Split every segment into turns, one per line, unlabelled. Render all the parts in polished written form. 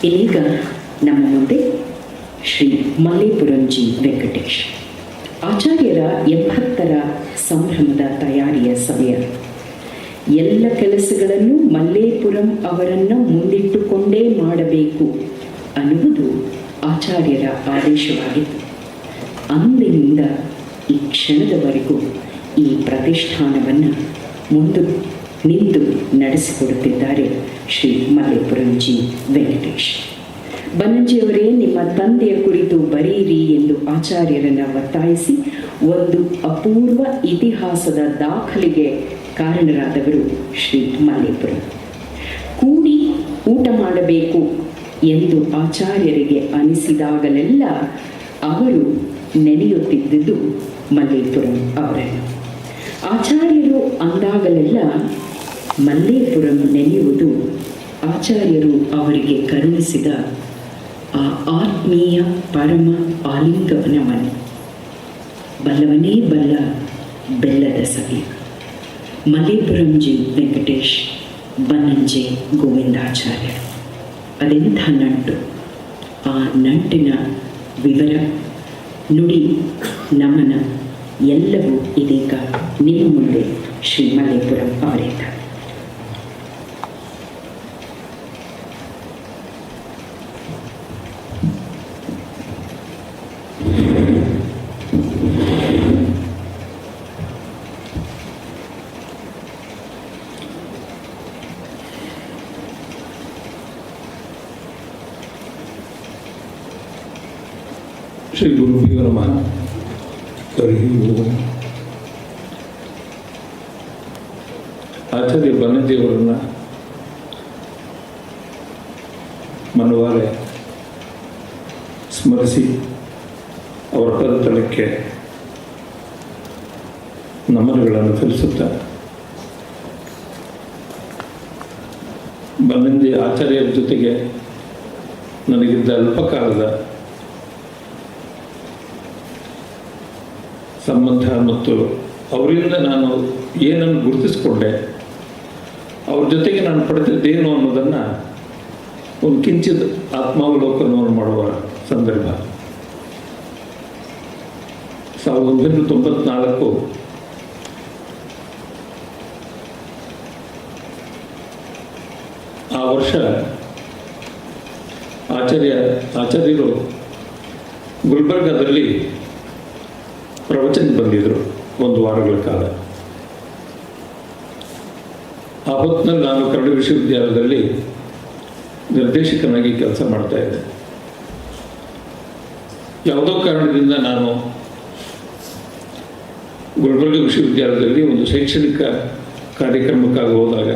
ಇದೀಗ ನಮ್ಮ ಮುಂದೆ ಶ್ರೀ ಮಲ್ಲೇಪುರಂಜಿ ವೆಂಕಟೇಶ್ ಆಚಾರ್ಯರ 80ರ ಸಂಭ್ರಮದ ತಯಾರಿಯ ಸಮಯ. ಎಲ್ಲ ಕೆಲಸಗಳನ್ನು ಮಲ್ಲೇಪುರಂ ಅವರನ್ನು ಮುಂದಿಟ್ಟುಕೊಂಡೇ ಮಾಡಬೇಕು ಅನ್ನುವುದು ಆಚಾರ್ಯರ ಆದೇಶವಾಗಿತ್ತು. ಅಂದಿನಿಂದ ಈ ಕ್ಷಣದವರೆಗೂ ಈ ಪ್ರತಿಷ್ಠಾನವನ್ನು ನಿಂತು ನಡೆಸಿಕೊಡುತ್ತಿದ್ದಾರೆ ಶ್ರೀ ಮಲ್ಲೇಪುರಂಜಿ ವೆಂಕಟೇಶ್. ಬನ್ನಂಜಿಯವರೇ, ನಿಮ್ಮ ತಂದೆಯ ಕುರಿತು ಬರೆಯಿರಿ ಎಂದು ಆಚಾರ್ಯರನ್ನು ಒತ್ತಾಯಿಸಿ ಒಂದು ಅಪೂರ್ವ ಇತಿಹಾಸದ ದಾಖಲೆಗೆ ಕಾರಣರಾದವರು ಶ್ರೀ ಮಲ್ಲೇಪುರಂ. ಕೂಡಿ ಊಟ ಮಾಡಬೇಕು ಎಂದು ಆಚಾರ್ಯರಿಗೆ ಅನಿಸಿದಾಗಲೆಲ್ಲ ಅವರು ನೆನೆಯುತ್ತಿದ್ದುದು ಮಲ್ಲೇಪುರಂ ಅವರನ್ನು. ಆಚಾರ್ಯರು ಅಂದಾಗಲೆಲ್ಲ ಮಲ್ಲೇಪುರಂ ನೆನೆಯುವುದು ಆಚಾರ್ಯರು ಅವರಿಗೆ ಕರುಣಿಸಿದ ಆ ಆತ್ಮೀಯ ಪರಮ ಆಲಿಂಗವನ ಮನೆ. ಬಲ್ಲವನೇ ಬಲ್ಲ ಬೆಲ್ಲದ ಸವಿ. ಮಲ್ಲೇಪುರಂಜಿ ವೆಂಕಟೇಶ್ ಬನ್ನಂಜೆ ಗೋವಿಂದಾಚಾರ್ಯ. ಅದೆಂಥ ನಂಟು! ಆ ನಂಟಿನ ವಿವರ, ನುಡಿ, ನಮನ ಎಲ್ಲವೂ ಇದೀಗ ನಿಮ್ಮ ಮುಂದೆ ಶ್ರೀ ಮಲ್ಲೇಪುರಂ ಅವರಿಂದ.
ಶ್ರೀ ಗುರುಭ್ಯೋ ನಮಃ. ಹರಿ ಓಂ. ಆಚಾರ್ಯ ಬನ್ನಂಜಿಯವರನ್ನು ಮನವಾರೆ ಸ್ಮರಿಸಿ ಅವರ ಪದತಲಕ್ಕೆ ನಮನಗಳನ್ನು ಸಲ್ಲಿಸುತ್ತಾ, ಬನ್ನಂಜಿ ಆಚಾರ್ಯರ ಜೊತೆಗೆ ನನಗಿದ್ದ ಅಲ್ಪಕಾಲದ ಸಂಬಂಧ ಮತ್ತು ಅವರಿಂದ ನಾನು ಏನನ್ನು ಗುರುತಿಸಿಕೊಂಡೆ, ಅವ್ರ ಜೊತೆಗೆ ನಾನು ಪಡೆದಿದ್ದೇನು ಅನ್ನೋದನ್ನು ಒಂದು ಕಿಂಚಿತ್ ಆತ್ಮಾವಲೋಕನವನ್ನು ಮಾಡುವ ಸಂದರ್ಭ. 1994 ಆ ವರ್ಷ ಆಚಾರ್ಯರು ಗುಲ್ಬರ್ಗಾದಲ್ಲಿ ಪ್ರವಚನ ಬಂದಿದ್ದರು 1 ವಾರಗಳ ಕಾಲ. ಆ ಹೊತ್ತಿನಲ್ಲಿ ನಾನು ಕನ್ನಡ ವಿಶ್ವವಿದ್ಯಾಲಯದಲ್ಲಿ ನಿರ್ದೇಶಕನಾಗಿ ಕೆಲಸ ಮಾಡ್ತಾ ಇದ್ದೆ. ಯಾವುದೋ ಕಾರಣದಿಂದ ನಾನು ಗುಲ್ಬರ್ಗ ವಿಶ್ವವಿದ್ಯಾಲಯದಲ್ಲಿ ಒಂದು ಶೈಕ್ಷಣಿಕ ಕಾರ್ಯಕ್ರಮಕ್ಕಾಗಿ ಹೋದಾಗ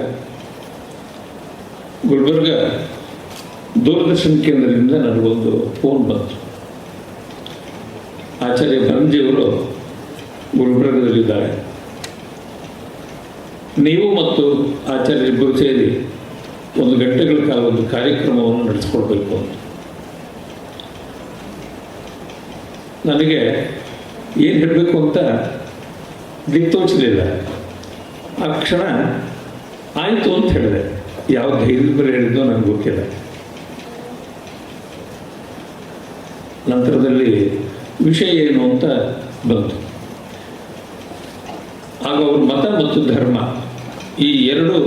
ಗುಲ್ಬರ್ಗ ದೂರದರ್ಶನ ಕೇಂದ್ರದಿಂದ ನನಗೊಂದು ಫೋನ್ ಬಂತು. ಆಚಾರ್ಯ ಬನ್ನಂಜಿಯವರು ಗುಲ್ಬರ್ಗದಲ್ಲಿದ್ದಾರೆ, ನೀವು ಮತ್ತು ಆಚಾರ್ಯರಿಬ್ಬರು ಸೇರಿ 1 ಗಂಟೆಗಳ ಕಾಲ ಒಂದು ಕಾರ್ಯಕ್ರಮವನ್ನು ನಡೆಸಿಕೊಡ್ಬೇಕು ಅಂತ. ನನಗೆ ಏನು ಹೇಳಬೇಕು ಅಂತ ದಿಕ್ತೋಚಲಿಲ್ಲ. ಆ ಕ್ಷಣ ಆಯಿತು ಅಂತ ಹೇಳಿದೆ. ಯಾವ ಧೈರ್ಯದ ಮೇಲೆ ಹೇಳಿದ್ದೋ ನನಗೆ ಗೊತ್ತಿಲ್ಲ. ನಂತರದಲ್ಲಿ ವಿಷಯ ಏನು ಅಂತ ಬಂತು. ಆಗ ಅವರು ಮತ ಮತ್ತು ಧರ್ಮ ಈ 2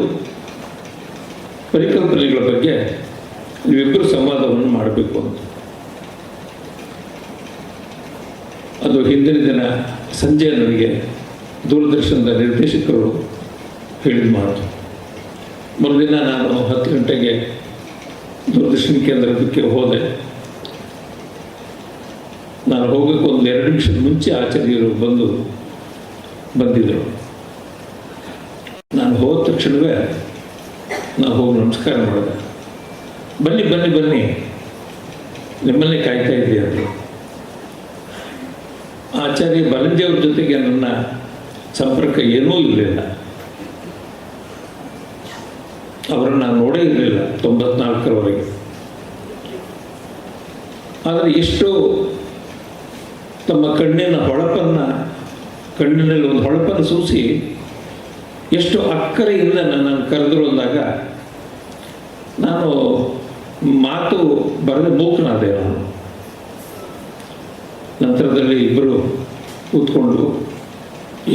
ಪರಿಕಲ್ಪನೆಗಳ ಬಗ್ಗೆ ನೀವಿಬ್ಬರು ಸಂವಾದವನ್ನು ಮಾಡಬೇಕು ಅಂತ. ಅದು ಹಿಂದಿನ ದಿನ ಸಂಜೆ ನನಗೆ ದೂರದರ್ಶನದ ನಿರ್ದೇಶಕರು ಹೇಳಿದ ಮಾತು. ಮರುದಿನ ನಾನು 10 ಗಂಟೆಗೆ ದೂರದರ್ಶನ ಕೇಂದ್ರಕ್ಕೆ ಹೋದೆ. ನಾನು ಹೋಗೋಕ್ಕೆ 1-2 ನಿಮಿಷದ ಮುಂಚೆ ಆಚಾರ್ಯರು ಬಂದಿದ್ದರು. ನಾನು ಹೋದ ತಕ್ಷಣವೇ ನಾನು ಹೋಗಿ ನಮಸ್ಕಾರ ಮಾಡಿದೆ. ಬನ್ನಿ ಬನ್ನಿ ಬನ್ನಿ, ನಿಮ್ಮನ್ನೇ ಕಾಯ್ತಾ ಇದ್ದೀಯ ಅಂದರು. ಆಚಾರ್ಯ ಬನ್ನಂಜಿಯವ್ರ ಜೊತೆಗೆ ನನ್ನ ಸಂಪರ್ಕ ಏನೂ ಇರಲಿಲ್ಲ. ಅವರನ್ನು ನಾನು ನೋಡೇ ಇರಲಿಲ್ಲ 94ರವರೆಗೆ. ಆದರೆ ಎಷ್ಟು ತಮ್ಮ ಕಣ್ಣಿನಲ್ಲಿ ಒಂದು ಹೊಳಪನ್ನು ಸೂಸಿ ಎಷ್ಟು ಅಕ್ಕರೆಯಿಂದ ನನ್ನನ್ನು ಕರೆದರು ಅಂದಾಗ ನಾನು ಮಾತು ಬರೆದ ಮೂಕನಾದೆ ನಾನು. ನಂತರದಲ್ಲಿ ಇಬ್ಬರು ಕೂತ್ಕೊಂಡು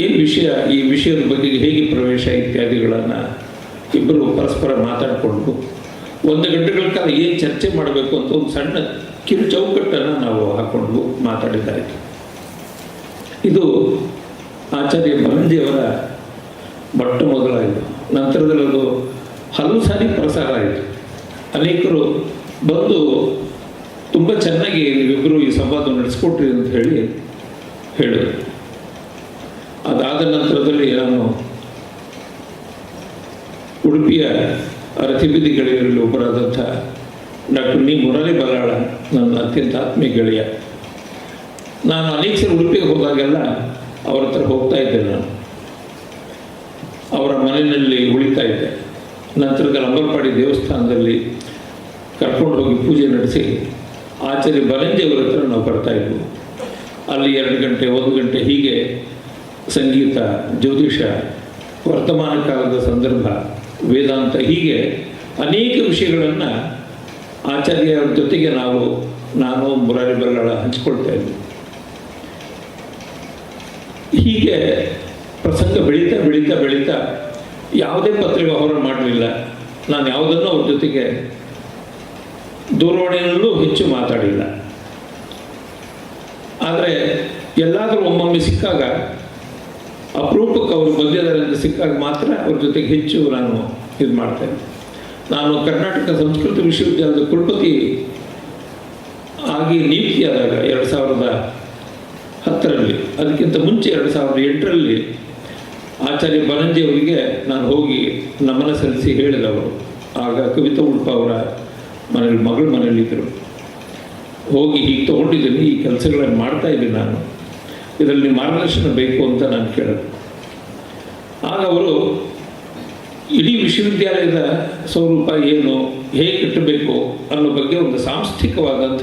ಏನು ವಿಷಯ, ಈ ವಿಷಯದ ಬಗ್ಗೆ ಹೇಗೆ ಪ್ರವೇಶ ಇತ್ಯಾದಿಗಳನ್ನು ಇಬ್ಬರು ಪರಸ್ಪರ ಮಾತಾಡಿಕೊಂಡು 1 ಗಂಟೆಗಳ ಕಾಲ ಏನು ಚರ್ಚೆ ಮಾಡಬೇಕು ಅಂತ ಒಂದು ಸಣ್ಣ ಕಿರು ಚೌಕಟ್ಟನ್ನು ನಾವು ಹಾಕ್ಕೊಂಡು ಮಾತಾಡಿದ್ದಾಯಿತು. ಇದು ಆಚಾರ್ಯ ಬರಂಜಿಯವರ ಮೊಟ್ಟ ಮೊದಲಾಯಿತು. ನಂತರದಲ್ಲಿ ಅದು ಹಲವು ಸಾರಿ ಪ್ರಸಾರ ಆಯಿತು. ಅನೇಕರು ಬಂದು ತುಂಬ ಚೆನ್ನಾಗಿ ನೀವಿಬ್ಬರು ಈ ಸಂವಾದ ನಡೆಸ್ಕೊಟ್ರಿ ಅಂತ ಹೇಳಿದರು. ಅದಾದ ನಂತರದಲ್ಲಿ ನಾನು ಉಡುಪಿಯ ರತಿಬೀದಿ ಗೆಳೆಯರಲ್ಲಿ ಒಬ್ಬರಾದಂಥ ಡಾಕ್ಟರ್ ಮುರಾರಿ ಬಲ್ಲಾಳ ನನ್ನ ಅತ್ಯಂತ ಆತ್ಮೀಯ ಗೆಳೆಯ. ನಾನು ಅನೇಕ ಸಲ ಉಡುಪಿಗೆ ಹೋದಾಗೆಲ್ಲ ಅವ್ರ ಹತ್ರ ಹೋಗ್ತಾ ಇದ್ದೆ. ನಾನು ಅವರ ಮನೆಯಲ್ಲಿ ಉಳಿತಾ ಇದ್ದೆ. ನಂತರದಲ್ಲಿ ಅಂಬಲ್ಪಾಡಿ ದೇವಸ್ಥಾನದಲ್ಲಿ ಕರ್ಕೊಂಡು ಹೋಗಿ ಪೂಜೆ ನಡೆಸಿ ಆಚಾರ್ಯ ಬರಂಜಿಯವರ ಹತ್ರ ನಾವು ಬರ್ತಾ ಇದ್ವು. ಅಲ್ಲಿ 2 ಗಂಟೆ 1 ಗಂಟೆ ಹೀಗೆ ಸಂಗೀತ, ಜ್ಯೋತಿಷ, ವರ್ತಮಾನ ಕಾಲದ ಸಂದರ್ಭ, ವೇದಾಂತ, ಹೀಗೆ ಅನೇಕ ವಿಷಯಗಳನ್ನು ಆಚಾರ್ಯರ ಜೊತೆಗೆ ನಾನು ಮುರಾರಿ ಬಲ್ಲಾಳ ಹಂಚಿಕೊಳ್ತಾ ಇದ್ದೆ. ಹೀಗೆ ಪ್ರಸಂಗ ಬೆಳೀತಾ ಬೆಳೀತಾ ಬೆಳೀತಾ ಯಾವುದೇ ಪತ್ರ ವ್ಯವಹಾರ ಮಾಡಲಿಲ್ಲ. ನಾನು ಯಾವುದನ್ನು ಅವ್ರ ಜೊತೆಗೆ ದೂರವಾಣಿಯಲ್ಲೂ ಹೆಚ್ಚು ಮಾತಾಡಿಲ್ಲ. ಆದರೆ ಎಲ್ಲಾದರೂ ಒಮ್ಮೊಮ್ಮೆ ಸಿಕ್ಕಾಗ, ಅಪರೂಪಕ್ಕೆ ಅವರು ಬಂದಿದ್ದಾರೆಂದು ಸಿಕ್ಕಾಗ ಮಾತ್ರ ಅವ್ರ ಜೊತೆಗೆ ಹೆಚ್ಚು ನಾನು ಇದು ಮಾಡ್ತೇನೆ. ನಾನು ಕರ್ನಾಟಕ ಸಂಸ್ಕೃತ ವಿಶ್ವವಿದ್ಯಾಲಯದ ಕುಲಪತಿ ಆಗಿ ನಿಯುಕ್ತಿಯಾದಾಗ 2010ರಲ್ಲಿ, ಅದಕ್ಕಿಂತ ಮುಂಚೆ 2008ರಲ್ಲಿ ಆಚಾರ್ಯ ಬರಂಜಿ ಅವರಿಗೆ ನಾನು ಹೋಗಿ ನಮನ ಸಲ್ಲಿಸಿ ಹೇಳಿದವರು. ಆಗ ಕವಿತಾ ಉಡುಪ ಅವರ ಮನೇಲಿ, ಮಗಳ ಮನೆಯಲ್ಲಿದ್ದರು. ಹೋಗಿ ಹೀಗೆ ತೊಗೊಂಡಿದ್ದೀನಿ, ಈ ಕೆಲಸಗಳನ್ನು ಮಾಡ್ತಾ ಇದ್ದೀನಿ, ನಾನು ಇದರಲ್ಲಿ ಮಾರ್ಗದರ್ಶನ ಬೇಕು ಅಂತ ನಾನು ಕೇಳಿದೆ. ಆಗ ಅವರು ಇಡೀ ವಿಶ್ವವಿದ್ಯಾಲಯದ ಸ್ವರೂಪ ಏನು, ಹೇಗೆ ಕಟ್ಟಬೇಕು ಅನ್ನೋ ಬಗ್ಗೆ ಒಂದು ಸಾಂಸ್ಥಿಕವಾದಂಥ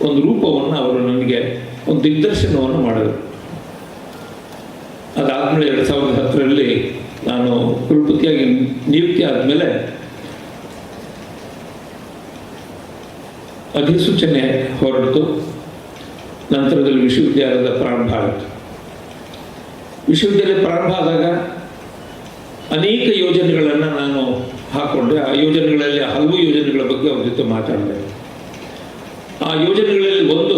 ಒಂದು ರೂಪವನ್ನು ಅವರು ನನಗೆ ಒಂದು ದಿಗ್ದರ್ಶನವನ್ನು ಮಾಡಿದರು. ಅದಾದಮೇಲೆ 2010ರಲ್ಲಿ ನಾನು ಕುಲಪತಿಯಾಗಿ ನಿಯುಕ್ತಿ ಆದಮೇಲೆ ಅಧಿಸೂಚನೆ ಹೊರಡಿತು. ನಂತರದಲ್ಲಿ ವಿಶ್ವವಿದ್ಯಾಲಯದ ಪ್ರಾರಂಭ ಆಯಿತು. ವಿಶ್ವವಿದ್ಯಾಲಯ ಪ್ರಾರಂಭ ಆದಾಗ ಅನೇಕ ಯೋಜನೆಗಳನ್ನು ನಾನು ಹಾಕ್ಕೊಂಡೆ. ಆ ಯೋಜನೆಗಳಲ್ಲಿ ಹಲವು ಯೋಜನೆಗಳ ಬಗ್ಗೆ ಅವ್ರ ಜೊತೆ ಮಾತಾಡಿದೆ. ಆ ಯೋಜನೆಗಳಲ್ಲಿ ಒಂದು,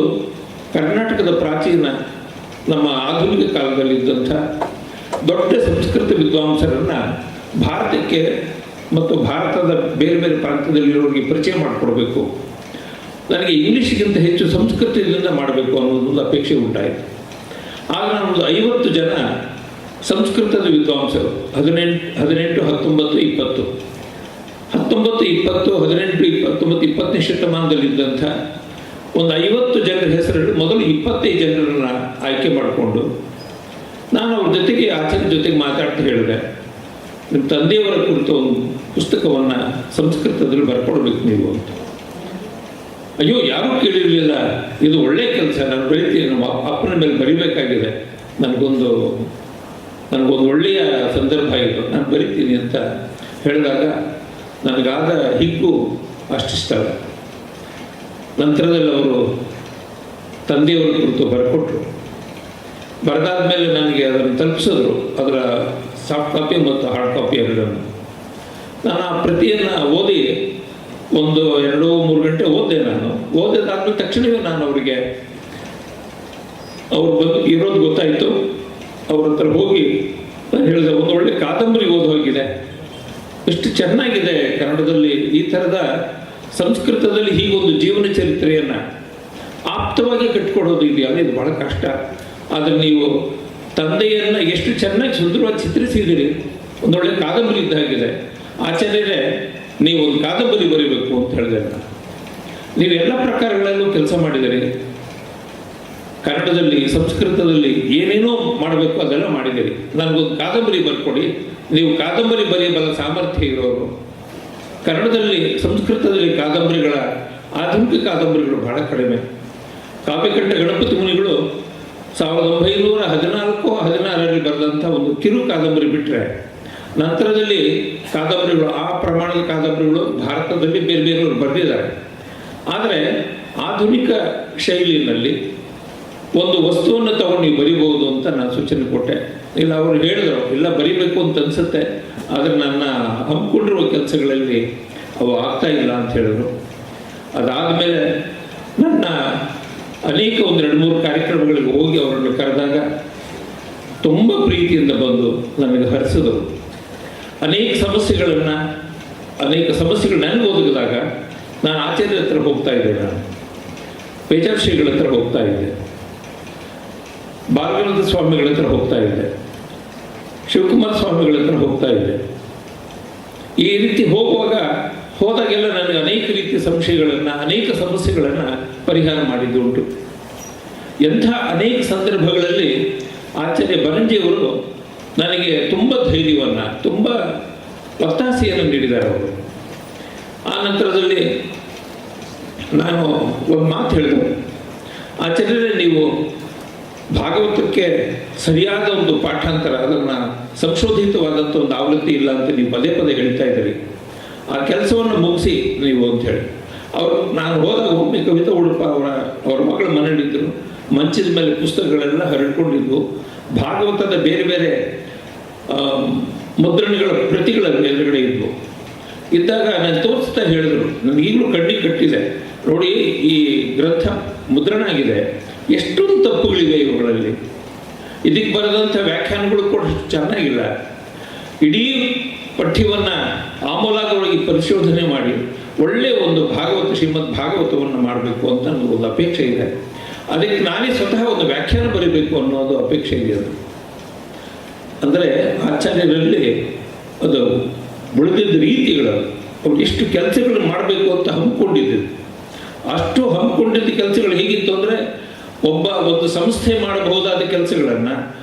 ಕರ್ನಾಟಕದ ಪ್ರಾಚೀನ, ನಮ್ಮ ಆಧುನಿಕ ಕಾಲದಲ್ಲಿದ್ದಂಥ ದೊಡ್ಡ ಸಂಸ್ಕೃತ ವಿದ್ವಾಂಸರನ್ನು ಭಾರತಕ್ಕೆ ಮತ್ತು ಭಾರತದ ಬೇರೆ ಬೇರೆ ಪ್ರಾಂತ್ಯದಲ್ಲಿರೋರಿಗೆ ಪರಿಚಯ ಮಾಡಿಕೊಡ್ಬೇಕು. ನನಗೆ ಇಂಗ್ಲೀಷಿಗಿಂತ ಹೆಚ್ಚು ಸಂಸ್ಕೃತದಿಂದ ಮಾಡಬೇಕು ಅನ್ನೋದೊಂದು ಅಪೇಕ್ಷೆ ಉಂಟಾಯಿತು. ಆಗ ನಾನೊಂದು 50 ಜನ ಸಂಸ್ಕೃತದ ವಿದ್ವಾಂಸರು, 18, 19, 20, 19, 20, 18, 19, 20ನೇ ಶತಮಾನದಲ್ಲಿದ್ದಂಥ ಒಂದು 50 ಜನರ ಹೆಸರಲ್ಲಿ ಮೊದಲು 25 ಜನರನ್ನು ಆಯ್ಕೆ ಮಾಡಿಕೊಂಡು ನಾನು ಅವ್ರ ಜೊತೆಗೆ, ಆಚಾರ್ಯ ಜೊತೆಗೆ ಮಾತಾಡ್ತಾ ಹೇಳಿದೆ, ನಿಮ್ಮ ತಂದೆಯವರ ಕುರಿತು ಒಂದು ಪುಸ್ತಕವನ್ನು ಸಂಸ್ಕೃತದಲ್ಲಿ ಬರ್ಕೊಡ್ಬೇಕು ನೀವು ಅಂತ. ಅಯ್ಯೋ, ಯಾರೂ ಕೇಳಿರಲಿಲ್ಲ, ಇದು ಒಳ್ಳೆಯ ಕೆಲಸ, ನಾನು ಬೆಳಿತೀನಿ, ನಮ್ಮ ಅಪ್ಪನ ಮೇಲೆ ಬರಿಬೇಕಾಗಿದೆ, ನನಗೊಂದು ಒಳ್ಳೆಯ ಸಂದರ್ಭ ಇದು, ನಾನು ಬರಿತೀನಿ ಅಂತ ಹೇಳಿದಾಗ ನನಗಾದ ಹಿಗ್ಗು ಅಷ್ಟಿಷ್ಟ. ನಂತರದಲ್ಲಿ ಅವರು ತಂದೆಯವರ ಕುರಿತು ಬರ್ಕೊಟ್ರು. ಬರೆದಾದ ಮೇಲೆ ನನಗೆ ಅದನ್ನು ತಲುಪಿಸಿದ್ರು, ಅದರ ಸಾಫ್ಟ್ ಕಾಪಿ ಮತ್ತು ಹಾರ್ಡ್ ಕಾಪಿ ಎರಡನ್ನು. ನಾನು ಆ ಪ್ರತಿಯನ್ನು ಓದಿ ಒಂದು 2-3 ಗಂಟೆ ಓದಿದೆ. ನಾನು ಓದಿದಾದ್ಮೇಲೆ ತಕ್ಷಣವೇ ನಾನು ಅವರಿಗೆ, ಅವ್ರು ಬಂದು ಇರೋದು ಗೊತ್ತಾಯಿತು. ಅವ್ರ ಹತ್ರ ಹೋಗಿ ನಾನು ಹೇಳಿದೆ, ಒಂದು ಒಳ್ಳೆ ಕಾದಂಬರಿ ಓದಿ ಹೋಗಿದೆ, ಎಷ್ಟು ಚೆನ್ನಾಗಿದೆ ಕನ್ನಡದಲ್ಲಿ ಈ ಥರದ ಸಂಸ್ಕೃತದಲ್ಲಿ ಹೀಗೊಂದು ಜೀವನ ಚರಿತ್ರೆಯನ್ನು ಆಪ್ತವಾಗಿ ಕಟ್ಟಿಕೊಡೋದು ಇದೆಯಲ್ಲ, ಇದು ಬಹಳ ಕಷ್ಟ. ಆದರೆ ನೀವು ತಂದೆಯನ್ನು ಎಷ್ಟು ಚೆನ್ನಾಗಿ ಸುಂದರವಾಗಿ ಚಿತ್ರಿಸಿದ್ದೀರಿ, ಒಂದೊಳ್ಳೆ ಕಾದಂಬರಿ ಇದ್ದಾಗಿದೆ. ಆಚಾರ್ಯರೇ, ನೀವು ಒಂದು ಕಾದಂಬರಿ ಬರೀಬೇಕು ಅಂತ ಹೇಳಿದೆ. ನೀವು ಎಲ್ಲ ಪ್ರಕಾರಗಳಲ್ಲೂ ಕೆಲಸ ಮಾಡಿದಿರಿ, ಕನ್ನಡದಲ್ಲಿ, ಸಂಸ್ಕೃತದಲ್ಲಿ ಏನೇನೋ ಮಾಡಬೇಕು ಅದೆಲ್ಲ ಮಾಡಿದ್ದೀರಿ, ನನಗೊಂದು ಕಾದಂಬರಿ ಬರ್ಕೊಡಿ. ನೀವು ಕಾದಂಬರಿ ಬರೆಯಬಲ್ಲ ಸಾಮರ್ಥ್ಯ ಇರೋರು. ಕನ್ನಡದಲ್ಲಿ, ಸಂಸ್ಕೃತದಲ್ಲಿ ಕಾದಂಬರಿಗಳ, ಆಧುನಿಕ ಕಾದಂಬರಿಗಳು ಬಹಳ ಕಡಿಮೆ. ಕಾವ್ಯಕಂಠ ಗಣಪತಿ ಮುನಿಗಳು 1914-16ರಲ್ಲಿ ಬರೆದಂಥ ಒಂದು ಕಿರು ಕಾದಂಬರಿ ಬಿಟ್ಟರೆ ನಂತರದಲ್ಲಿ ಕಾದಂಬರಿಗಳು, ಆ ಪ್ರಮಾಣದ ಕಾದಂಬರಿಗಳು ಭಾರತದಲ್ಲಿ ಬೇರೆ ಬೇರೆಯವರು ಬರೆದಿದ್ದಾರೆ. ಆದರೆ ಆಧುನಿಕ ಶೈಲಿನಲ್ಲಿ ಒಂದು ವಸ್ತುವನ್ನು ತಗೊಂಡು ನೀವು ಬರಿಬಹುದು ಅಂತ ನಾನು ಸೂಚನೆ ಕೊಟ್ಟೆ. ಇಲ್ಲ, ಅವರು ಹೇಳಿದ್ರು ಇಲ್ಲ ಬರಿಬೇಕು ಅಂತ ಅನಿಸುತ್ತೆ, ಆದರೆ ನನ್ನ ಹಮ್ಮಿಕೊಂಡಿರುವ ಕೆಲಸಗಳಲ್ಲಿ ಅವು ಆಗ್ತಾ ಇಲ್ಲ ಅಂತ ಹೇಳಿದ್ರು. ಅದಾದಮೇಲೆ ನನ್ನ ಅನೇಕ 1-2-3 ಕಾರ್ಯಕ್ರಮಗಳಿಗೆ ಹೋಗಿ ಅವರನ್ನು ಕರೆದಾಗ ತುಂಬ ಪ್ರೀತಿಯಿಂದ ಬಂದು ನನಗೆ ಹರಿಸಿದರು. ಅನೇಕ ಸಮಸ್ಯೆಗಳು ನನಗೆ ಒದಗಿದಾಗ ನಾನು ಆಚಾರ್ಯರ ಹತ್ರ ಹೋಗ್ತಾ ಇದ್ದೆ, ನಾನು ಪೇಜಾರ್ ಶ್ರೀಗಳ ಹತ್ರ ಹೋಗ್ತಾ ಇದ್ದೆ, ಬಾಲಗಂಗಾಧರ ಸ್ವಾಮಿಗಳ ಹತ್ರ ಹೋಗ್ತಾ ಇದ್ದೆ, ಶಿವಕುಮಾರ ಸ್ವಾಮಿಗಳ ಹತ್ರ ಹೋಗ್ತಾ ಇದ್ದೆ. ಈ ರೀತಿ ಹೋದಾಗೆಲ್ಲ ನನಗೆ ಅನೇಕ ರೀತಿಯ ಸಂಶಯಗಳನ್ನು, ಅನೇಕ ಸಮಸ್ಯೆಗಳನ್ನು ಪರಿಹಾರ ಮಾಡಿದ್ದುಂಟು. ಎಂಥ ಅನೇಕ ಸಂದರ್ಭಗಳಲ್ಲಿ ಆಚಾರ್ಯ ಬರಂಜಿಯವರು ನನಗೆ ತುಂಬ ಧೈರ್ಯವನ್ನು, ತುಂಬ ಒತ್ತಾಸೆಯನ್ನು ನೀಡಿದ್ದಾರೆ ಅವರು. ಆ ನಂತರದಲ್ಲಿ ನಾನು ಒಂದು ಮಾತು ಹೇಳಿದೆ, ಆಚಾರ್ಯರೇ ನೀವು ಭಾಗವತಕ್ಕೆ ಸರಿಯಾದ ಒಂದು ಪಾಠಾಂತರ, ಅದನ್ನು ಸಂಶೋಧಿತವಾದಂಥ ಒಂದು ಆವೃತ್ತಿ ಇಲ್ಲ ಅಂತ ನೀವು ಪದೇ ಪದೇ ಹೇಳ್ತಾ ಇದ್ದೀರಿ, ಆ ಕೆಲಸವನ್ನು ಮುಗಿಸಿ ನೀವು ಅಂತ ಹೇಳಿ. ನಾನು ಹೋದಾಗ ಒಮ್ಮೆ ಕವಿತಾ ಉಡುಪ ಅವರ ಮಗಳ ಮನೆಯಲ್ಲಿದ್ದರು. ಮಂಚದ ಮೇಲೆ ಪುಸ್ತಕಗಳೆಲ್ಲ ಹರಡ್ಕೊಂಡಿದ್ವು. ಭಾಗವತದ ಬೇರೆ ಬೇರೆ ಮುದ್ರಣಗಳ ಪ್ರತಿಗಳು ಎದುರುಗಡೆ ಇದ್ವು. ಇದ್ದಾಗ ನಾನು ತೋರಿಸ್ತಾ ಹೇಳಿದ್ರು, ನನಗೆ ಈಗಲೂ ಕಣ್ಣಿಗೆ ಕಟ್ಟಿದೆ ನೋಡಿ, ಈ ಗ್ರಂಥ ಮುದ್ರಣ ಆಗಿದೆ, ಎಷ್ಟೊಂದು ತಪ್ಪುಗಳಿವೆ ಇವುಗಳಲ್ಲಿ, ಇದಕ್ಕೆ ಬರೆದಂಥ ವ್ಯಾಖ್ಯಾನಗಳು ಕೂಡ ಚೆನ್ನಾಗಿಲ್ಲ. ಇಡೀ ಪಠ್ಯವನ್ನು ಆಮೂಲಾಗ್ರವಾಗಿ ಪರಿಶೋಧನೆ ಮಾಡಿ ಒಳ್ಳೆಯ ಒಂದು ಶ್ರೀಮದ್ ಭಾಗವತವನ್ನು ಮಾಡಬೇಕು ಅಂತ ನನಗೊಂದು ಅಪೇಕ್ಷೆ ಇದೆ. ಅದಕ್ಕೆ ನಾನೇ ಸ್ವತಃ ಒಂದು ವ್ಯಾಖ್ಯಾನ ಬರೀಬೇಕು ಅನ್ನೋದು ಅಪೇಕ್ಷೆ ಇದೆ. ಅದು ಅಂದರೆ ಆಚಾರ್ಯರಲ್ಲಿ ಅದು ಉಳಿದಿದ್ದ ರೀತಿಗಳು, ಅವ್ರು ಎಷ್ಟು ಕೆಲಸಗಳು ಮಾಡಬೇಕು ಅಂತ ಹಮ್ಮಿಕೊಂಡಿದ್ದು, ಅಷ್ಟು ಹಮ್ಮಿಕೊಂಡಿದ್ದ ಕೆಲಸಗಳು ಹೇಗಿತ್ತು ಅಂದರೆ, ಒಂದು ಸಂಸ್ಥೆ ಮಾಡಬಹುದಾದ ಕೆಲಸಗಳನ್ನು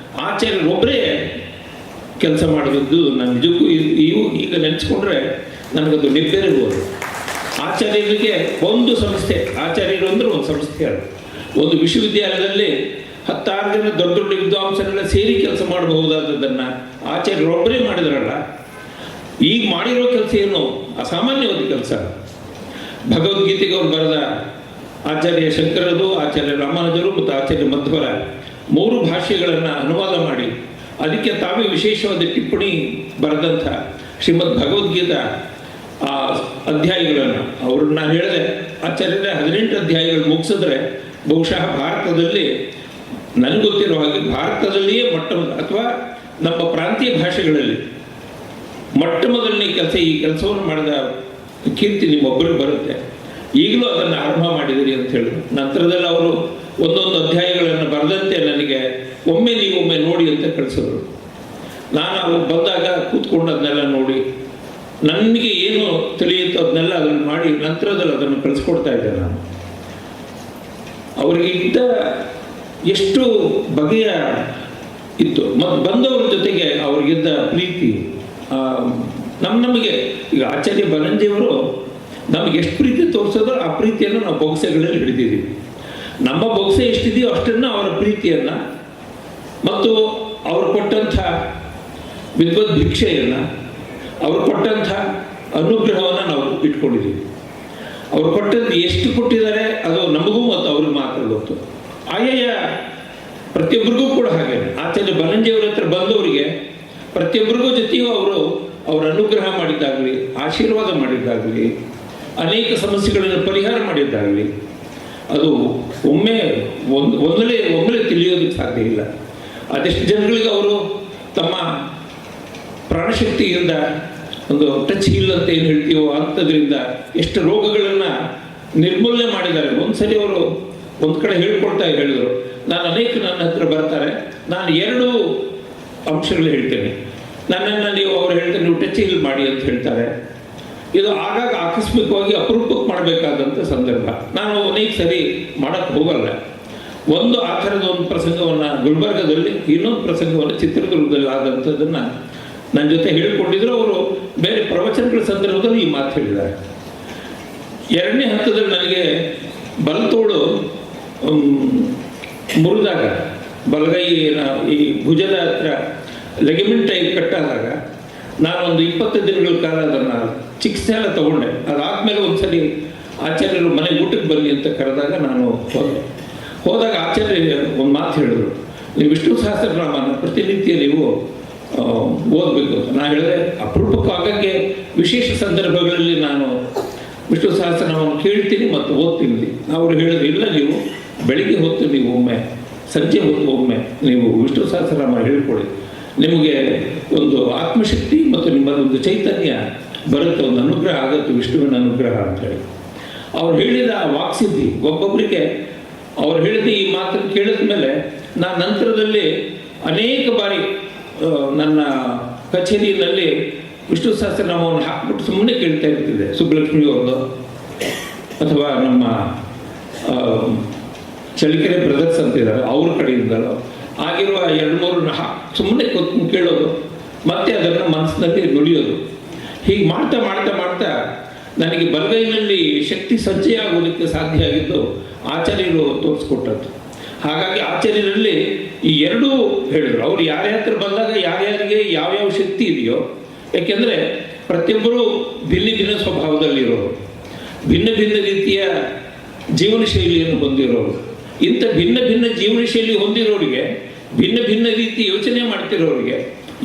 ಆಚಾರ್ಯರೊಬ್ಬರೇ ಕೆಲಸ ಮಾಡಬೇಕು. ನಾನು ನಿಜಕ್ಕೂ ಈಗ ನೆನೆಸ್ಕೊಂಡ್ರೆ ನನಗದು ನಿಬ್ಬೆರಬಹುದು. ಆಚಾರ್ಯರಿಗೆ ಒಂದು ಸಂಸ್ಥೆ, ಆಚಾರ್ಯರು ಅಂದರೆ ಒಂದು ಸಂಸ್ಥೆ, ಅದು ಒಂದು ವಿಶ್ವವಿದ್ಯಾಲಯದಲ್ಲಿ 16 ಜನ ದೊಡ್ಡ ದೊಡ್ಡ ವಿದ್ವಾಂಸರೆಲ್ಲ ಸೇರಿ ಕೆಲಸ ಮಾಡಬಹುದಾದದನ್ನು ಆಚಾರ್ಯರೊಬ್ಬರೇ ಮಾಡಿದ್ರಲ್ಲ. ಈಗ ಮಾಡಿರೋ ಕೆಲಸ ಏನು ಅಸಾಮಾನ್ಯವಾದ ಕೆಲಸ. ಭಗವದ್ಗೀತೆಗೆ ಅವರು ಬರೆದ ಆಚಾರ್ಯ ಶಂಕರದು, ಆಚಾರ್ಯ ರಾಮಾನುಜರು ಮತ್ತು ಆಚಾರ್ಯ ಮಧ್ವರ 3 ಭಾಷೆಗಳನ್ನು ಅನುವಾದ ಮಾಡಿ ಅದಕ್ಕೆ ತಾವೇ ವಿಶೇಷವಾದ ಟಿಪ್ಪಣಿ ಬರೆದಂಥ ಶ್ರೀಮದ್ ಭಗವದ್ಗೀತಾ ಆ ಅಧ್ಯಾಯಗಳನ್ನು ಅವ್ರನ್ನ ನಾನು ಹೇಳಿದೆ, ಆಚಾರ್ಯರೇ 18 ಅಧ್ಯಾಯಗಳು ಮುಗಿಸಿದ್ರೆ ಬಹುಶಃ ಭಾರತದಲ್ಲಿ, ನನಗೆ ಗೊತ್ತಿರೋ ಹಾಗೆ ಭಾರತದಲ್ಲಿಯೇ ಅಥವಾ ನಮ್ಮ ಪ್ರಾಂತೀಯ ಭಾಷೆಗಳಲ್ಲಿ ಮೊಟ್ಟ ಮೊದಲನೇ ಈ ಕೆಲಸವನ್ನು ಮಾಡಿದ ಕೀರ್ತಿ ನಿಮ್ಮೊಬ್ಬರಿಗೆ ಬರುತ್ತೆ. ಈಗಲೂ ಅದನ್ನು ಆರಂಭ ಮಾಡಿದಿರಿ ಅಂತ ಹೇಳಿದ್ರು. ನಂತರದಲ್ಲಿ ಅವರು ಒಂದೊಂದು ಅಧ್ಯಾಯಗಳನ್ನು ಬರೆದಂತೆ ನನಗೆ ಒಮ್ಮೆ ನೋಡಿ ಅಂತ ಕಳಿಸಿದ್ರು. ನಾನು ಅವ್ರು ಬಂದಾಗ ಕೂತ್ಕೊಂಡು ಅದನ್ನೆಲ್ಲ ನೋಡಿ ನನಗೆ ಏನು ತಿಳಿಯುತ್ತೋ ಅದನ್ನೆಲ್ಲ ಅದನ್ನು ಮಾಡಿ ನಂತರದಲ್ಲಿ ಅದನ್ನು ಕಳಿಸ್ಕೊಡ್ತಾ ಇದ್ದೆ ನಾನು. ಅವರಿಗಿಂತ ಎಷ್ಟು ಬಗೆಯ ಇತ್ತು, ಮತ್ತು ಬಂದವರ ಜೊತೆಗೆ ಅವ್ರಿಗಿದ್ದ ಪ್ರೀತಿ ನಮಗೆ ಈಗ ಆಚಾರ್ಯ ಬರಂಜಿಯವರು ನಮಗೆ ಎಷ್ಟು ಪ್ರೀತಿ ತೋರಿಸೋದು ಆ ಪ್ರೀತಿಯನ್ನು ನಾವು ಬೊಗಸೆಗಳಲ್ಲಿ ಹಿಡಿದಿದ್ದೀವಿ. ನಮ್ಮ ಬೊಗಸೆ ಎಷ್ಟಿದೆಯೋ ಅಷ್ಟನ್ನು ಅವರ ಪ್ರೀತಿಯನ್ನು ಮತ್ತು ಅವರು ಕೊಟ್ಟಂಥ ವಿದ್ವದ್ ಭಿಕ್ಷೆಯನ್ನು, ಅವರು ಕೊಟ್ಟಂಥ ಅನುಗ್ರಹವನ್ನು ನಾವು ಇಟ್ಕೊಂಡಿದ್ದೀವಿ. ಅವರು ಕೊಟ್ಟದ್ದು ಎಷ್ಟು ಕೊಟ್ಟಿದ್ದಾರೆ ಅದು ನಮಗೂ ಮತ್ತು ಅವ್ರಿಗೆ ಮಾತ್ರ ಗೊತ್ತು. ಪ್ರತಿಯೊಬ್ಬರಿಗೂ ಕೂಡ ಹಾಗೆ ಆಚಾರ್ಯ ಬನಂಜಿಯವರ ಹತ್ರ ಬಂದವರಿಗೆ ಪ್ರತಿಯೊಬ್ಬರಿಗೂ ಜೊತೆಯೂ ಅವರ ಅನುಗ್ರಹ ಮಾಡಿದ್ದಾಗಲಿ, ಆಶೀರ್ವಾದ ಮಾಡಿದ್ದಾಗಲಿ, ಅನೇಕ ಸಮಸ್ಯೆಗಳನ್ನು ಪರಿಹಾರ ಮಾಡಿದ್ದಾಗಲಿ ಅದು ಒಮ್ಮೆಲೆ ತಿಳಿಯೋದಕ್ಕೆ ಸಾಧ್ಯ ಇಲ್ಲ. ಅದೆಷ್ಟು ಜನಗಳಿಗೆ ಅವರು ತಮ್ಮ ಪ್ರಾಣಶಕ್ತಿಯಿಂದ ಒಂದು ಟಚ್ ಹೀಲ್ ಅಂತ ಏನು ಹೇಳ್ತೀವೋ ಅಂಥದ್ರಿಂದ ಎಷ್ಟು ರೋಗಗಳನ್ನು ನಿರ್ಮೂಲನೆ ಮಾಡಿದ್ದಾರೆ. ಒಂದ್ಸರಿ ಅವರು ಒಂದು ಕಡೆ ಹೇಳಿದರು, ನನ್ನ ಹತ್ರ ಬರ್ತಾರೆ, ನಾನು 2 ಅಂಶಗಳು ಹೇಳ್ತೇನೆ, ಅವ್ರು ಹೇಳ್ತಾರೆ ನೀವು ಟಚ್ ಹೀಲ್ ಮಾಡಿ ಅಂತ ಹೇಳ್ತಾರೆ. ಇದು ಆಗಾಗ ಆಕಸ್ಮಿಕವಾಗಿ ಅಪರೂಪಕ್ಕೆ ಮಾಡಬೇಕಾದಂಥ ಸಂದರ್ಭ. ನಾನು ಅನೇಕ ಸರಿ ಮಾಡೋಕ್ಕೆ ಹೋಗಲ್ಲ. ಆ ಥರದ ಒಂದು ಪ್ರಸಂಗವನ್ನು ಗುಲ್ಬರ್ಗದಲ್ಲಿ, ಇನ್ನೊಂದು ಪ್ರಸಂಗವನ್ನು ಚಿತ್ರದುರ್ಗದಲ್ಲಿ ಆದಂಥದ್ದನ್ನು ನನ್ನ ಜೊತೆ ಹೇಳಿಕೊಂಡಿದ್ರು. ಅವರು ಬೇರೆ ಪ್ರವಚನಗಳ ಸಂದರ್ಭದಲ್ಲಿ ಈ ಮಾತು ಹೇಳಿದ್ದಾರೆ. 2ನೇ ಹಂತದಲ್ಲಿ ನನಗೆ ಬಲತೋಳು ಮುರಿದಾಗ, ಬಲಗೈ ಈ ಭುಜದ ಹತ್ರ ಲೆಗಮೆಂಟ್ ಟೈಪ್ ಕಟ್ಟಾದಾಗ ನಾನೊಂದು 20 ದಿನಗಳ ಕಾಲ ಅದನ್ನು ಚಿಕಿತ್ಸೆ ಎಲ್ಲ ತಗೊಂಡೆ. ಅದಾದಮೇಲೆ ಒಂದ್ಸರಿ ಆಚಾರ್ಯರು ಮನೆಗೆ ಊಟಕ್ಕೆ ಬನ್ನಿ ಅಂತ ಕರೆದಾಗ ನಾನು ಹೋದಾಗ ಆಚಾರ್ಯ ಒಂದು ಮಾತು ಹೇಳಿದ್ರು, ನೀವು ವಿಷ್ಣು ಸಹಸ್ರನಾಮನ ಪ್ರತಿನಿತ್ಯ ನೀವು ಓದಬೇಕು ಅಂತ. ನಾನು ಹೇಳಿದೆ, ಅಪರೂಪಕ್ಕಾಗಕ್ಕೆ ವಿಶೇಷ ಸಂದರ್ಭಗಳಲ್ಲಿ ನಾನು ವಿಷ್ಣು ಸಹಸ್ರನಾಮವನ್ನು ಕೇಳ್ತೀನಿ ಮತ್ತು ಓದ್ತೀನಿ. ಅವರು ಹೇಳಿದ್ರು, ಇಲ್ಲ ನೀವು ಬೆಳಿಗ್ಗೆ ಹೊತ್ತು ನೀವು ಒಮ್ಮೆ, ಸಂಜೆ ಹೊತ್ತು ಒಮ್ಮೆ ನೀವು ವಿಷ್ಣು ಸಹಸ್ರನಾಮ ಹೇಳ್ಕೊಡಿ, ನಿಮಗೆ ಒಂದು ಆತ್ಮಶಕ್ತಿ ಮತ್ತು ನಿಮ್ಮಲ್ಲಿ ಒಂದು ಚೈತನ್ಯ ಬರುತ್ತೆ, ಒಂದು ಅನುಗ್ರಹ ಆಗುತ್ತೆ, ವಿಷ್ಣುವಿನ ಅನುಗ್ರಹ ಅಂತೇಳಿ. ಅವ್ರು ಹೇಳಿದ ವಾಕ್ಸಿದ್ಧಿ ಒಬ್ಬೊಬ್ಬರಿಗೆ ಅವ್ರು ಹೇಳಿದ ಈ ಮಾತನ್ನು ಕೇಳಿದ ಮೇಲೆ ನಾನು ನಂತರದಲ್ಲಿ ಅನೇಕ ಬಾರಿ ನನ್ನ ಕಚೇರಿಯಲ್ಲಿ ವಿಷ್ಣು ಸಹಸ್ರನಾಮವನ್ನು ಹಾಕ್ಬಿಟ್ಟು ಸುಮ್ಮನೆ ಕೇಳ್ತಾ ಇರ್ತಿದ್ದೆ. ಸುಬ್ಬಲಕ್ಷ್ಮಿ ಅವ್ರದ್ದು ಅಥವಾ ನಮ್ಮ ಚಳಿಕೆರೆ ಬ್ರದರ್ಸ್ ಅಂತಿದ್ದಾರೆ ಅವ್ರ ಕಡೆಯಿಂದಲೋ ಆಗಿರುವ 2-3 ಸುಮ್ಮನೆ ಕೇಳೋದು, ಮತ್ತೆ ಅದನ್ನು ಮನಸ್ಸಿನಲ್ಲಿ ನುಡಿಯೋದು. ಹೀಗೆ ಮಾಡ್ತಾ ಮಾಡ್ತಾ ಮಾಡ್ತಾ ನನಗೆ ಬಲಗೈನಲ್ಲಿ ಶಕ್ತಿ ಸಂಚಯ ಆಗೋದಕ್ಕೆ ಸಾಧ್ಯ ಆಗಿದ್ದು ಆಚಾರ್ಯರು ತೋರಿಸ್ಕೊಟ್ಟದ್ದು. ಹಾಗಾಗಿ ಆಚಾರ್ಯರಲ್ಲಿ ಈ ಎರಡೂ ಹೇಳಿದ್ರು. ಅವ್ರು ಯಾರ್ಯಾರ ಹತ್ರ ಬಂದಾಗ ಯಾರ್ಯಾರಿಗೆ ಯಾವ್ಯಾವ ಶಕ್ತಿ ಇದೆಯೋ, ಯಾಕೆಂದರೆ ಪ್ರತಿಯೊಬ್ಬರೂ ಭಿನ್ನ ಭಿನ್ನ ಸ್ವಭಾವದಲ್ಲಿರೋರು, ಭಿನ್ನ ಭಿನ್ನ ರೀತಿಯ ಜೀವನ ಶೈಲಿಯನ್ನು ಹೊಂದಿರೋರು. ಇಂಥ ಭಿನ್ನ ಭಿನ್ನ ಜೀವನ ಶೈಲಿ ಹೊಂದಿರೋರಿಗೆ, ಭಿನ್ನ ಭಿನ್ನ ರೀತಿ ಯೋಚನೆ ಮಾಡ್ತಿರೋರಿಗೆ,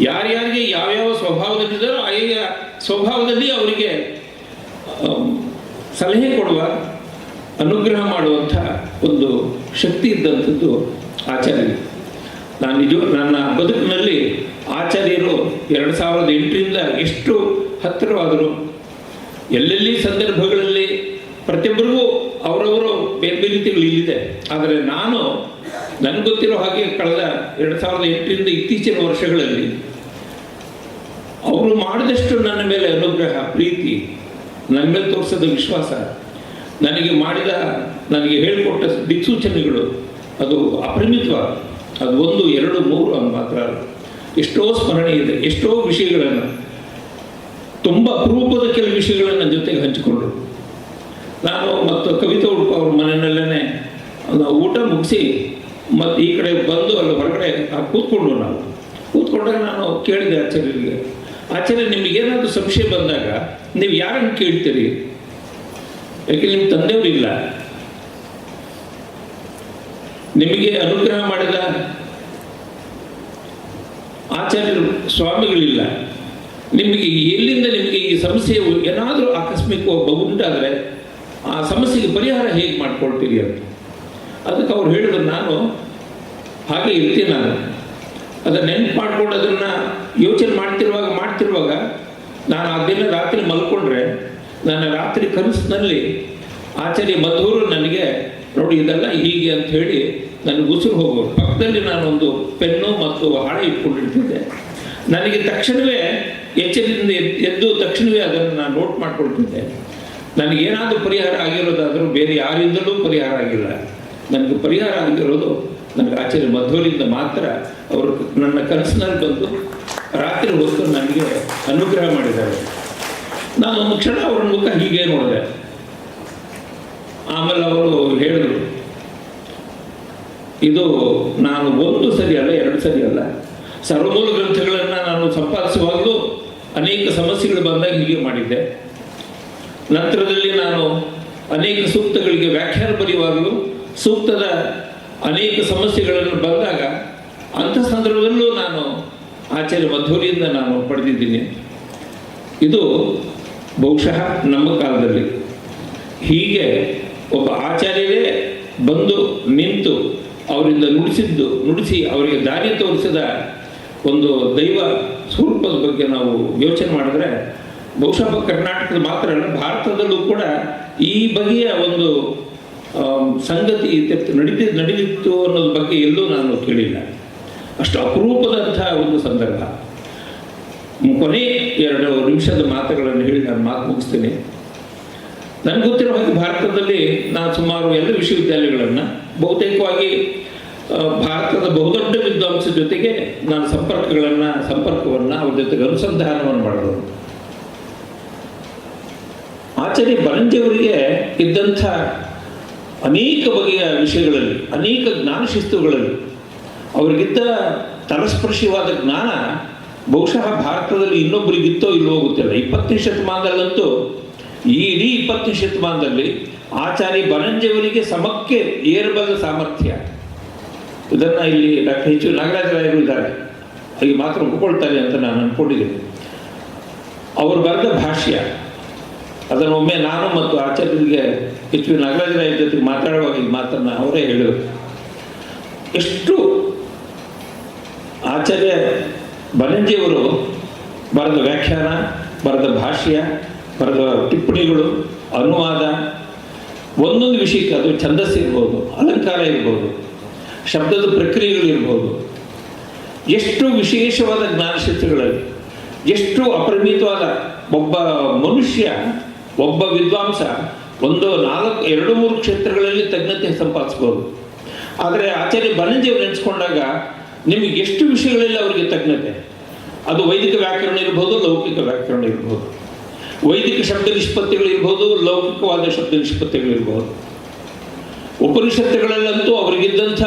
ಯಾರ್ಯಾರಿಗೆ ಯಾವ್ಯಾವ ಸ್ವಭಾವದಲ್ಲಿದ್ದಾರೋ ಆಯಾ ಸ್ವಭಾವದಲ್ಲಿ ಅವರಿಗೆ ಸಲಹೆ ಕೊಡುವ, ಅನುಗ್ರಹ ಮಾಡುವಂಥ ಒಂದು ಶಕ್ತಿ ಇದ್ದಂಥದ್ದು ಆಚಾರ್ಯರು. ನನ್ನ ಬದುಕಿನಲ್ಲಿ ಆಚಾರ್ಯರು 2008ರಿಂದ ಎಷ್ಟು ಹತ್ತಿರವಾದರು, ಎಲ್ಲೆಲ್ಲಿ ಸಂದರ್ಭಗಳಲ್ಲಿ ಪ್ರತಿಯೊಬ್ಬರಿಗೂ ಅವರವರು ಬೇರೆ ಬೇರೆ ರೀತಿಗಳು ಇಲ್ಲಿದೆ. ಆದರೆ ನನಗೆ ಗೊತ್ತಿರೋ ಹಾಗೆ ಕಳೆದ 2008ರಿಂದ ಇತ್ತೀಚಿನ ವರ್ಷಗಳಲ್ಲಿ ಅವರು ಮಾಡಿದಷ್ಟು ನನ್ನ ಮೇಲೆ ಅನುಗ್ರಹ, ಪ್ರೀತಿ, ನನ್ನ ಮೇಲೆ ತೋರಿಸಿದ ವಿಶ್ವಾಸ, ನನಗೆ ಹೇಳಿಕೊಟ್ಟ ದಿಕ್ಸೂಚನೆಗಳು ಅದು ಅಪರಿಮಿತವಾದ. ಅದು 1, 2, 3 ಅಂತ ಮಾತ್ರ ಎಷ್ಟೋ ಸ್ಮರಣೆ ಇದೆ. ಎಷ್ಟೋ ವಿಷಯಗಳನ್ನು, ತುಂಬ ಅಪರೂಪದ ಕೆಲವು ವಿಷಯಗಳನ್ನು ನನ್ನ ಜೊತೆಗೆ ಹಂಚಿಕೊಂಡ್ರು. ನಾನು ಮತ್ತು ಕವಿತಾ ಉಡುಪ ಅವ್ರ ಮನೆಯಲ್ಲೇ ಊಟ ಮುಗಿಸಿ ಮತ್ತು ಈ ಕಡೆ ಬಂದು ಅಲ್ಲಿ ಹೊರಗಡೆ ಕೂತ್ಕೊಂಡಾಗ ನಾನು ಕೇಳಿದೆ ಆಚಾರ್ಯರಿಗೆ, ಆಚಾರ್ಯ ನಿಮಗೇನಾದರೂ ಸಂಶಯ ಬಂದಾಗ ನೀವು ಯಾರನ್ನು ಕೇಳ್ತೀರಿ? ಯಾಕೆ ನಿಮ್ಮ ತಂದೆಯವರಿಲ್ಲ, ನಿಮಗೆ ಅನುಗ್ರಹ ಮಾಡಿದ ಆಚಾರ್ಯರು ಸ್ವಾಮಿಗಳಿಲ್ಲ, ನಿಮಗೆ ಎಲ್ಲಿಂದ ನಿಮಗೆ ಈ ಸಮಸ್ಯೆ ಏನಾದರೂ ಆಕಸ್ಮಿಕವಾಗಿ ಉಂಟಾದರೆ ಆ ಸಮಸ್ಯೆಗೆ ಪರಿಹಾರ ಹೇಗೆ ಮಾಡ್ಕೊಳ್ತೀರಿ ಅಂತ. ಅದಕ್ಕೆ ಅವ್ರು ಹೇಳಿದ್ರು, ನಾನು ಹಾಗೆ ಇರ್ತೀನಿ, ನಾನು ಅದನ್ನು ನೆನ್ಪು ಮಾಡ್ಕೊಂಡು ಅದನ್ನು ಯೋಚನೆ ಮಾಡ್ತಿರುವಾಗ ನಾನು ಆ ದಿನ ರಾತ್ರಿ ಮಲ್ಕೊಂಡ್ರೆ ನನ್ನ ರಾತ್ರಿ ಕನಸಿನಲ್ಲಿ ಆಚಾರ್ಯ ಮಧುರು ನನಗೆ ನೋಡಿ ಇದೆಲ್ಲ ಹೀಗೆ ಅಂತ ಹೇಳಿ ನನಗೆ ಉಸಿರು ಹೋಗೋರು. ಪಕ್ಕದಲ್ಲಿ ನಾನೊಂದು ಪೆನ್ನು ಮತ್ತು ಹಾಳೆ ಇಟ್ಕೊಂಡಿರ್ತಿದ್ದೆ. ನನಗೆ ತಕ್ಷಣವೇ ಎಚ್ಚರದಿಂದ ಎದ್ದು ತಕ್ಷಣವೇ ಅದನ್ನು ನಾನು ನೋಟ್ ಮಾಡ್ಕೊಳ್ತಿದ್ದೆ. ನನಗೇನಾದರೂ ಪರಿಹಾರ ಆಗಿರೋದಾದರೂ ಬೇರೆ ಯಾರಿಂದಲೂ ಪರಿಹಾರ ಆಗಿಲ್ಲ. ನನಗೆ ಪರಿಹಾರ ಆಗಿರೋದು ನನಗೆ ಆಚಾರ್ಯ ಮಧ್ವರಿಂದ ಮಾತ್ರ. ಅವರು ನನ್ನ ಕನಸಿನಲ್ಲಿ ಬಂದು ರಾತ್ರಿ ಹೊತ್ತು ನನಗೆ ಅನುಗ್ರಹ ಮಾಡಿದ್ದಾರೆ. ನಾನೊಂದು ಕ್ಷಣ ಅವರ ಮುಖ ಹೀಗೆ ನೋಡಿದೆ. ಆಮೇಲೆ ಅವರು ಹೇಳಿದ್ರು, ಇದು ನಾನು 1 ಸರಿ ಅಲ್ಲ 2 ಸರಿ ಅಲ್ಲ, ಸರ್ವಮೂಲ ಗ್ರಂಥಗಳನ್ನು ನಾನು ಸಂಪಾದಿಸುವಾಗಲೂ ಅನೇಕ ಸಮಸ್ಯೆಗಳು ಬಂದಾಗ ಹೀಗೆ ಮಾಡಿದ್ದೆ. ನಂತರದಲ್ಲಿ ನಾನು ಅನೇಕ ಸೂಕ್ತಗಳಿಗೆ ವ್ಯಾಖ್ಯಾನ ಬರೆಯುವಾಗಲೂ ಸೂಕ್ತದ ಅನೇಕ ಸಮಸ್ಯೆಗಳನ್ನು ಬಂದಾಗ ಅಂಥ ಸಂದರ್ಭದಲ್ಲೂ ನಾನು ಆಚಾರ್ಯ ಮಧ್ವರಿಯಿಂದ ನಾನು ಪಡೆದಿದ್ದೀನಿ. ಇದು ಬಹುಶಃ ನಮ್ಮ ಕಾಲದಲ್ಲಿ ಹೀಗೆ ಒಬ್ಬ ಆಚಾರ್ಯರೇ ಬಂದು ನಿಂತು ಅವರಿಂದ ನುಡಿಸಿ ಅವರಿಗೆ ದಾರಿ ತೋರಿಸಿದ ಒಂದು ದೈವ ಸ್ವರೂಪದ ಬಗ್ಗೆ ನಾವು ಯೋಚನೆ ಮಾಡಿದ್ರೆ ಬಹುಶಃ ಕರ್ನಾಟಕದ ಮಾತ್ರ ಅಲ್ಲ, ಭಾರತದಲ್ಲೂ ಕೂಡ ಈ ಬಗೆಯ ಒಂದು ಸಂಗತಿ ನಡೆದಿತ್ತು ಅನ್ನೋದ್ರ ಬಗ್ಗೆ ಎಲ್ಲೂ ನಾನು ಕೇಳಿಲ್ಲ. ಅಷ್ಟು ಅಪರೂಪದಂಥ ಒಂದು ಸಂದರ್ಭ. ಕೊನೆ 2 ನಿಮಿಷದ ಮಾತುಗಳನ್ನು ಹೇಳಿ ನಾನು ಮಾತು ಮುಗಿಸ್ತೀನಿ. ನನಗೆ ಗೊತ್ತಿರೋ ಹಾಗೆ ಭಾರತದಲ್ಲಿ ನಾನು ಸುಮಾರು ಎಲ್ಲ ವಿಶ್ವವಿದ್ಯಾಲಯಗಳನ್ನು, ಬಹುತೇಕವಾಗಿ ಭಾರತದ ಬಹುದೊಡ್ಡ ವಿದ್ವಾಂಸರ ಜೊತೆಗೆ ನಾನು ಸಂಪರ್ಕವನ್ನು ಅವ್ರ ಜೊತೆಗೆ ಅನುಸಂಧಾನವನ್ನು ಮಾಡೋದು. ಆಚಾರ್ಯ ಬನಂಜಿಯವರಿಗೆ ಇದ್ದಂಥ ಅನೇಕ ಬಗೆಯ ವಿಷಯಗಳಲ್ಲಿ, ಅನೇಕ ಜ್ಞಾನ ಶಿಸ್ತುಗಳಲ್ಲಿ ಅವರಿಗಿದ್ದ ತಲಸ್ಪರ್ಶಿವಾದ ಜ್ಞಾನ ಬಹುಶಃ ಭಾರತದಲ್ಲಿ ಇನ್ನೊಬ್ಬರಿಗಿತ್ತೋ ಇಲ್ಲವೋ ಗೊತ್ತಿಲ್ಲ. 20ನೇ ಶತಮಾನದಲ್ಲಂತೂ ಈ ಇಡೀ 20ನೇ ಶತಮಾನದಲ್ಲಿ ಆಚಾರ್ಯ ಬನಂಜಿಯವರಿಗೆ ಸಮಕ್ಕೆ ಏರಬಲ್ಲ ಸಾಮರ್ಥ್ಯ. ಇದನ್ನು ಇಲ್ಲಿ ಡಾಕ್ಟರ್ ಎಚ್ ನಾಗರಾಜರಾಯರು ಇದ್ದಾರೆ, ಈಗ ಮಾತ್ರ ಒಪ್ಪಿಕೊಳ್ತಾರೆ ಅಂತ ನಾನು ಅಂದ್ಕೊಂಡಿದ್ದೀನಿ. ಅವರು ಬರೆದ ಭಾಷ್ಯ ಅದನ್ನು ಒಮ್ಮೆ ನಾನು ಮತ್ತು ಆಚಾರ್ಯರಿಗೆ ಎಚ್ ವಿ ನಾಗರಾಜರಾಯರ ಜೊತೆಗೆ ಮಾತಾಡುವಾಗ ಈ ಮಾತನ್ನು ಅವರೇ ಹೇಳಿದರು. ಎಷ್ಟು ಆಚಾರ್ಯ ಬನಂಜಿಯವರು ಬರೆದ ವ್ಯಾಖ್ಯಾನ, ಬರೆದ ಭಾಷ್ಯ, ಬರೆದ ಟಿಪ್ಪಣಿಗಳು, ಅನುವಾದ, ಒಂದೊಂದು ವಿಷಯಕ್ಕೆ ಅದು ಛಂದಸ್ಸು ಇರ್ಬೋದು, ಅಲಂಕಾರ ಇರ್ಬೋದು, ಶಬ್ದದ ಪ್ರಕ್ರಿಯೆಗಳಿರ್ಬೋದು, ಎಷ್ಟು ವಿಶೇಷವಾದ ಜ್ಞಾನಶಕ್ತಿಗಳಲ್ಲಿ, ಎಷ್ಟು ಅಪರಿಮಿತವಾದ ಒಬ್ಬ ಮನುಷ್ಯ, ಒಬ್ಬ ವಿದ್ವಾಂಸ ಒಂದು 2-3 ಕ್ಷೇತ್ರಗಳಲ್ಲಿ ತಜ್ಞತೆ ಸಂಪಾದಿಸ್ಬೋದು. ಆದರೆ ಆಚಾರ್ಯ ಬನಂಜಿಯವರು ನೆನೆಸ್ಕೊಂಡಾಗ ನಿಮಗೆ ಎಷ್ಟು ವಿಷಯಗಳಲ್ಲಿ ಅವರಿಗೆ ತಜ್ಞತೆ. ಅದು ವೈದಿಕ ವ್ಯಾಕರಣ ಇರ್ಬೋದು, ಲೌಕಿಕ ವ್ಯಾಕರಣ ಇರ್ಬೋದು, ವೈದಿಕ ಶಬ್ದ ನಿಷ್ಪತ್ತಿಗಳಿರ್ಬೋದು, ಲೌಕಿಕವಾದ ಶಬ್ದ ನಿಷ್ಪತ್ತಿಗಳಿರ್ಬೋದು. ಉಪನಿಷತ್ತುಗಳಲ್ಲಂತೂ ಅವರಿಗಿದ್ದಂಥ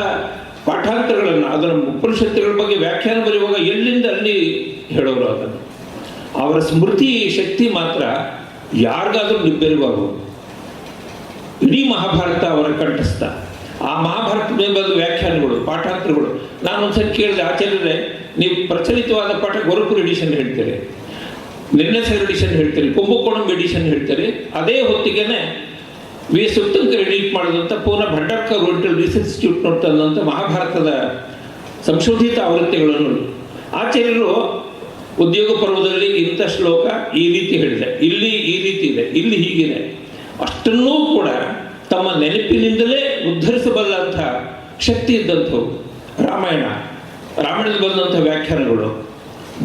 ಪಾಠಾಂತರಗಳನ್ನು, ಅದರ ಉಪನಿಷತ್ತುಗಳ ಬಗ್ಗೆ ವ್ಯಾಖ್ಯಾನ ಬರೆಯುವಾಗ ಎಲ್ಲಿಂದ ಅಲ್ಲಿ ಹೇಳೋರು. ಅದನ್ನು ಅವರ ಸ್ಮೃತಿ ಶಕ್ತಿ ಮಾತ್ರ ಯಾರಿಗಾದರೂ ನಿಬ್ಬೆರಬಾರದು. ಇಡೀ ಮಹಾಭಾರತ ಅವರ ಕಂಠಸ್ಥ. ಆ ಮಹಾಭಾರತ ಮೇಲೆ ಬಂದ ವ್ಯಾಖ್ಯಾನಗಳು, ಪಾಠಾಂತರಗಳು. ನಾನು ಒಂದ್ಸರಿ ಕೇಳಿದೆ, ಆಚಾರ್ಯರೇ ನೀವು ಪ್ರಚಲಿತವಾದ ಪಾಠ ಗೋರಖಪುರ ಎಡಿಷನ್ ಹೇಳ್ತೀರಿ, ನಿರ್ಣಯಸರ ಎಡಿಷನ್ ಹೇಳ್ತೀರಿ, ಕುಂಭಕೋಣಂ ಎಡಿಷನ್ ಹೇಳ್ತೀರಿ, ಅದೇ ಹೊತ್ತಿಗೆನೆ ವಿ ಸುತ್ತಂಕರ್ ಎಡಿಟ್ ಮಾಡಿದಂಥ ಪೂರ್ಣ ಭಂಡಾರ್ಕರ್ ಓರಿಯೆಂಟಲ್ ರಿಸರ್ಚ್ ಇನ್ಸ್ಟಿಟ್ಯೂಟ್ ನೋಡ್ತಂಥ ಮಹಾಭಾರತದ ಸಂಶೋಧಿತ ಆವೃತ್ತಿಗಳನ್ನು ಆಚಾರ್ಯರು ಉದ್ಯೋಗ ಪರ್ವದಲ್ಲಿ ಇಂಥ ಶ್ಲೋಕ ಈ ರೀತಿ ಹೇಳಿದೆ, ಇಲ್ಲಿ ಈ ರೀತಿ ಇದೆ, ಇಲ್ಲಿ ಹೀಗಿದೆ, ಅಷ್ಟನ್ನೂ ಕೂಡ ತಮ್ಮ ನೆನಪಿನಿಂದಲೇ ಉದ್ಧರಿಸಬಲ್ಲಂಥ ಶಕ್ತಿ ಇದ್ದಂಥವು. ರಾಮಾಯಣದಲ್ಲಿ ಬಂದಂಥ ವ್ಯಾಖ್ಯಾನಗಳು,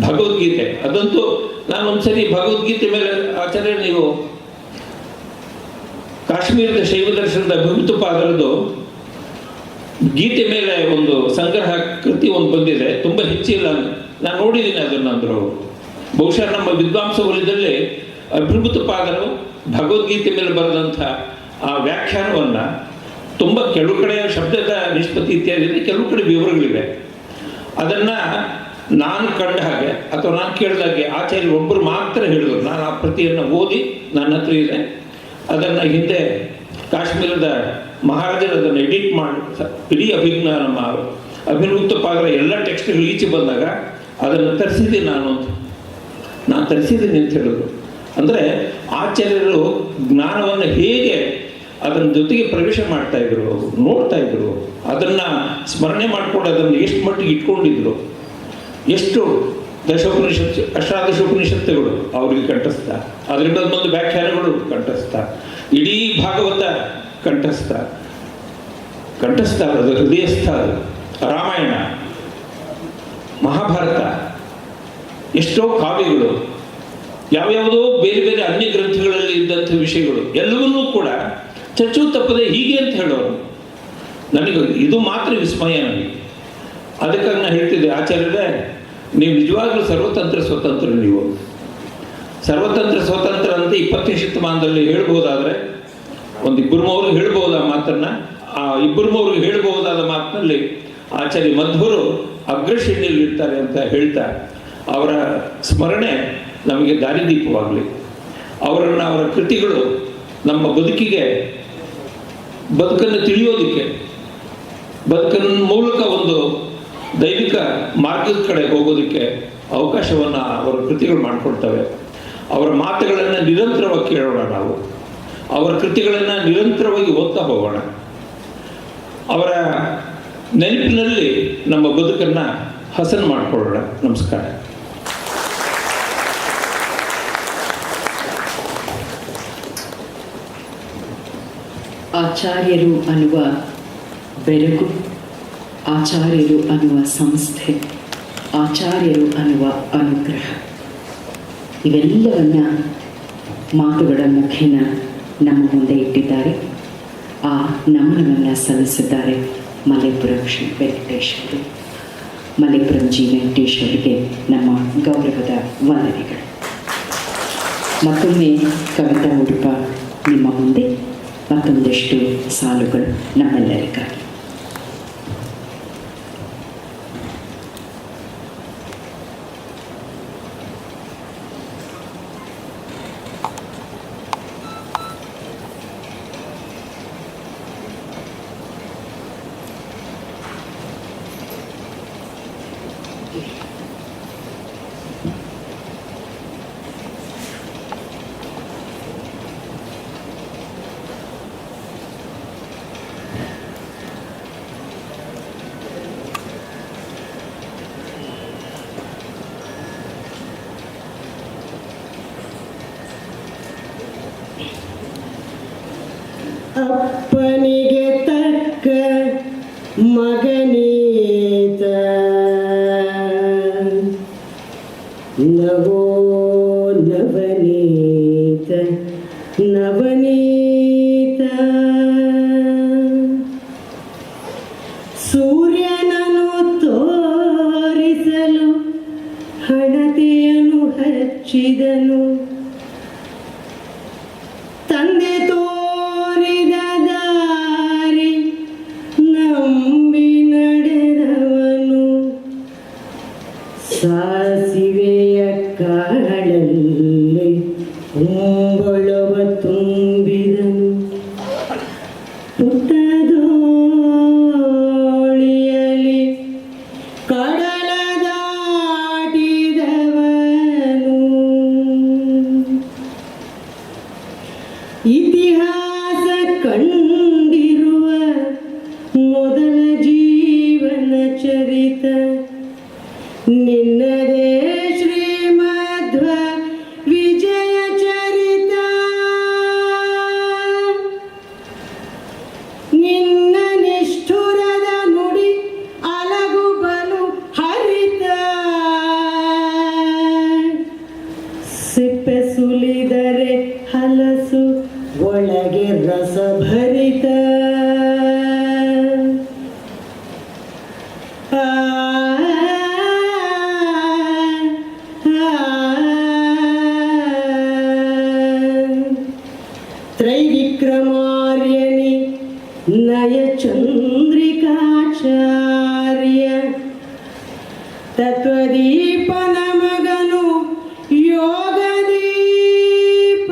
ಭಗವದ್ಗೀತೆ, ಅದಂತೂ ನಾನು ಒಂದ್ಸರಿ ಭಗವದ್ಗೀತೆ ಮೇಲೆ ಆಚಾರ್ಯ ನೀವು ಕಾಶ್ಮೀರದ ಶೈವ ದರ್ಶನದ ಅಭಿಮೃತಪಾದರದು ಗೀತೆ ಮೇಲೆ ಒಂದು ಸಂಗ್ರಹ ಕೃತಿ ಒಂದು ಬಂದಿದೆ, ತುಂಬ ಹೆಚ್ಚಿಲ್ಲ, ನಾನು ನೋಡಿದ್ದೀನಿ ಅದನ್ನು. ಅಂದರು ಬಹುಶಃ ನಮ್ಮ ವಿದ್ವಾಂಸ ವಲಯದಲ್ಲಿ ಅಭಿಮೃತಪಾದರು ಭಗವದ್ಗೀತೆ ಮೇಲೆ ಬರೆದಂಥ ಆ ವ್ಯಾಖ್ಯಾನವನ್ನು ತುಂಬ ಕೆಲವು ಕಡೆ ಶಬ್ದದ ನಿಷ್ಪತ್ತಿ ಇತ್ಯಾದಿ ಇದೆ, ಕೆಲವು ಕಡೆ ವಿವರಗಳಿವೆ. ಅದನ್ನು ನಾನು ಕಂಡ ಹಾಗೆ ಅಥವಾ ನಾನು ಕೇಳಿದಾಗೆ ಆಚಾರ್ಯ ಒಬ್ಬರು ಮಾತ್ರ ಹೇಳಿದರು. ನಾನು ಆ ಪ್ರತಿಯನ್ನು ಓದಿ ನನ್ನ ಹತ್ರ ಇದೆ. ಅದನ್ನು ಹಿಂದೆ ಕಾಶ್ಮೀರದ ಮಹಾರಾಜರು ಅದನ್ನು ಎಡಿಟ್ ಮಾಡಿ ಇಡೀ ನಮ್ಮ ಅಭಿವೃದ್ಧಪಾದರ ಎಲ್ಲ ಟೆಕ್ಸ್ಟ್ಗಳು ಈಚೆ ಬಂದಾಗ ಅದನ್ನು ತರಿಸಿದ್ದೀನಿ ನಾನು ತರಿಸಿದ್ದೀನಿ ಅಂತ ಹೇಳಿದ್ರು. ಅಂದರೆ ಆಚಾರ್ಯರು ಜ್ಞಾನವನ್ನು ಹೇಗೆ ಅದರ ಜೊತೆಗೆ ಪ್ರವೇಶ ಮಾಡ್ತಾ ಇದ್ರು, ನೋಡ್ತಾ ಇದ್ರು, ಅದನ್ನು ಸ್ಮರಣೆ ಮಾಡಿಕೊಂಡು ಅದನ್ನು ಎಷ್ಟು ಮಟ್ಟಿಗೆ ಇಟ್ಕೊಂಡಿದ್ರು, ಎಷ್ಟು ಅಷ್ಟಾದಶೋಪನಿಷತ್ತುಗಳು ಅವರಿಗೆ ಕಂಠಸ್ಥ, ಅದರಿಂದ ಒಂದು ವ್ಯಾಖ್ಯಾನಗಳು ಕಂಠಸ್ಥ, ಇಡೀ ಭಾಗವತ ಕಂಠಸ್ಥ, ಅದು ಹೃದಯಸ್ಥ, ರಾಮಾಯಣ, ಮಹಾಭಾರತ, ಎಷ್ಟೋ ಕಾವ್ಯಗಳು, ಯಾವ್ಯಾವುದೋ ಬೇರೆ ಬೇರೆ ಅನ್ಯ ಗ್ರಂಥಗಳಲ್ಲಿ ಇದ್ದಂಥ ವಿಷಯಗಳು ಎಲ್ಲವನ್ನೂ ಕೂಡ ಚಚ್ಚು ತಪ್ಪದೆ ಹೀಗೆ ಅಂತ ಹೇಳೋರು. ನನಗೆ ಇದು ಮಾತ್ರ ವಿಸ್ಮಯ ನನಗೆ. ಅದಕ್ಕಾಗಿ ನಾನು ಹೇಳ್ತಿದ್ದೆ, ಆಚಾರ್ಯರೇ ನೀವು ನಿಜವಾಗ್ಲೂ ಸರ್ವತಂತ್ರ ಸ್ವತಂತ್ರ, ನೀವು ಸರ್ವತಂತ್ರ ಸ್ವತಂತ್ರ ಅಂತ 20ನೇ ಶತಮಾನದಲ್ಲಿ ಹೇಳ್ಬೋದಾದ್ರೆ ಒಂದು 2-3 ಹೇಳ್ಬೋದು ಆ ಮಾತನ್ನ. ಆ 2-3 ಹೇಳ್ಬಹುದಾದ ಮಾತಿನಲ್ಲಿ ಆಚಾರ್ಯ ಮಧ್ವರು ಅಗ್ರಶ್ರೇಣಿಯಲ್ಲಿ ಇರ್ತಾರೆ ಅಂತ ಹೇಳ್ತಾ, ಅವರ ಸ್ಮರಣೆ ನಮಗೆ ದಾರಿದೀಪವಾಗಲಿ. ಅವರ ಕೃತಿಗಳು ನಮ್ಮ ಬದುಕನ್ನು ತಿಳಿಯೋದಕ್ಕೆ, ಬದುಕನ್ನ ಮೂಲಕ ಒಂದು ದೈವಿಕ ಮಾರ್ಗದ ಕಡೆ ಹೋಗೋದಕ್ಕೆ ಅವಕಾಶವನ್ನು ಅವರ ಕೃತಿಗಳು ಮಾಡಿಕೊಡ್ತವೆ. ಅವರ ಮಾತುಗಳನ್ನು ನಿರಂತರವಾಗಿ ಕೇಳೋಣ, ನಾವು ಅವರ ಕೃತಿಗಳನ್ನು ನಿರಂತರವಾಗಿ ಓದ್ತಾ ಹೋಗೋಣ. ಅವರ ನೆನಪಿನಲ್ಲಿ ನಮ್ಮ ಬದುಕನ್ನು ಹಸನು ಮಾಡಿಕೊಳ್ಳೋಣ. ನಮಸ್ಕಾರ.
ಆಚಾರ್ಯರು ಅನ್ನುವ ಬೆರಗು, ಆಚಾರ್ಯರು ಅನ್ನುವ ಸಂಸ್ಥೆ, ಆಚಾರ್ಯರು ಅನ್ನುವ ಅನುಗ್ರಹ, ಇವೆಲ್ಲವನ್ನ ಮಾತುಗಳ ಮುಖೇನ ನಮ್ಮ ಮುಂದೆ ಇಟ್ಟಿದ್ದಾರೆ. ಆ ನಮನವನ್ನು ಸಲ್ಲಿಸಿದ್ದಾರೆ ಮಲ್ಲೇಪುರಂ ಶ್ರೀ ವೆಂಕಟೇಶ್ವರು. ಮಲ್ಲೇಪುರಂ ಜಿ ವೆಂಕಟೇಶ್ವರಿಗೆ ನಮ್ಮ ಗೌರವದ ವಂದನೆಗಳು. ಮತ್ತೊಮ್ಮೆ ಕವಿತಾ ಉಡುಪ ನಿಮ್ಮ ಮುಂದೆ ಮತ್ತೊಂದಷ್ಟು ಸಾಲುಗಳು ನಮ್ಮೆಲ್ಲರಿಗಾಗಿ.
ಅಪ್ಪನಿಗೆ ತಕ್ಕ ಮಗನೀತ ನವೋ ನವನೀತ ನವನೀತ ಸೂರ್ಯನನ್ನು ತೋರಿಸಲು ಹಣತೆಯನ್ನು ಹಚ್ಚಿದನು ತಂದೆ ತೋರಿದ ದಾರಿ ನಂಬಿ ನಡೆದವನು ಸಾಸಿವೆಯ ಕಾಳಲ್ಲಿ ಕುಂಬಳವ ತುಂಬಿದನು ಪುಟ್ಟದೋಳಿಯಲಿ ಕಡಲ ದಾಟಿದವನು ಇತಿಹಾಸ ಕಂಡಿರುವ ಮೊದಲ ಜೀವನ ಚರಿತ ನಿನ್ನದೇ ಶ್ರೀಮಧ್ವ ವಿಜಯ ಚರಿತ ನಿನ್ನ ನಿಷ್ಠುರದ ನುಡಿ ಅಲಗು ಬಲು ಹರಿತ ಸಿಪ್ಪೆ ಸುಲಿದರೆ ಹಲಸು ಒಳಗೆ ರಸ ಭರಿತ ತ್ರೈವಿಕ್ರಮಾರ್ಯನಿ ನಯ ಚಂದ್ರಿಕಾಚಾರ್ಯ ತತ್ವದೀಪನ ಮಗನು ಯೋಗದೀಪ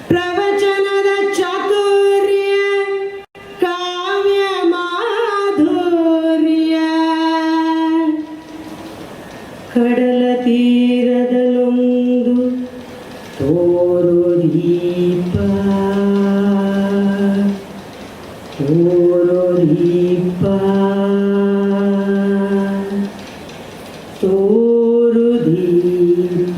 ಪ್ರವಚನದ ಚಾತುರ್ಯ ಕಾವ್ಯ ಮಾಧುರ್ಯ ಕಡಲ ತೀರದಲ್ಲೊಂದು ತೋರು ದೀಪ ತೋರು ದೀಪ ತೋರು ದೀಪ.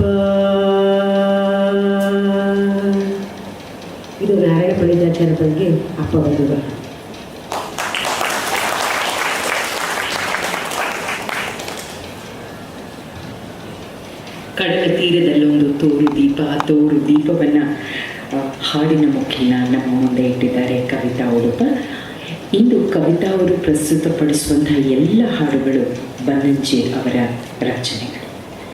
ಇದು ನಾರಾಯಣ ಪಂಡಿತಾಚಾರ್ಯ ಬಗ್ಗೆ ಅಪ್ಪ ಬಂದಿದೆ.
ಕಡಲ ತೀರದಲ್ಲೊಂದು ತೋರು ದೀಪ, ತೋರು ದೀಪವನ್ನು ಹಾಡಿನ ಮುಖೇನ ನಮ್ಮ ಮುಂದೆ ಇಟ್ಟಿದ್ದಾರೆ ಕವಿತಾ ಉಡುಪ. ಇಂದು ಕವಿತಾ ಅವರು ಪ್ರಸ್ತುತಪಡಿಸುವಂತಹ ಎಲ್ಲ ಹಾಡುಗಳು ಬನ್ನಂಜೆ ಅವರ ರಚನೆಗಳು.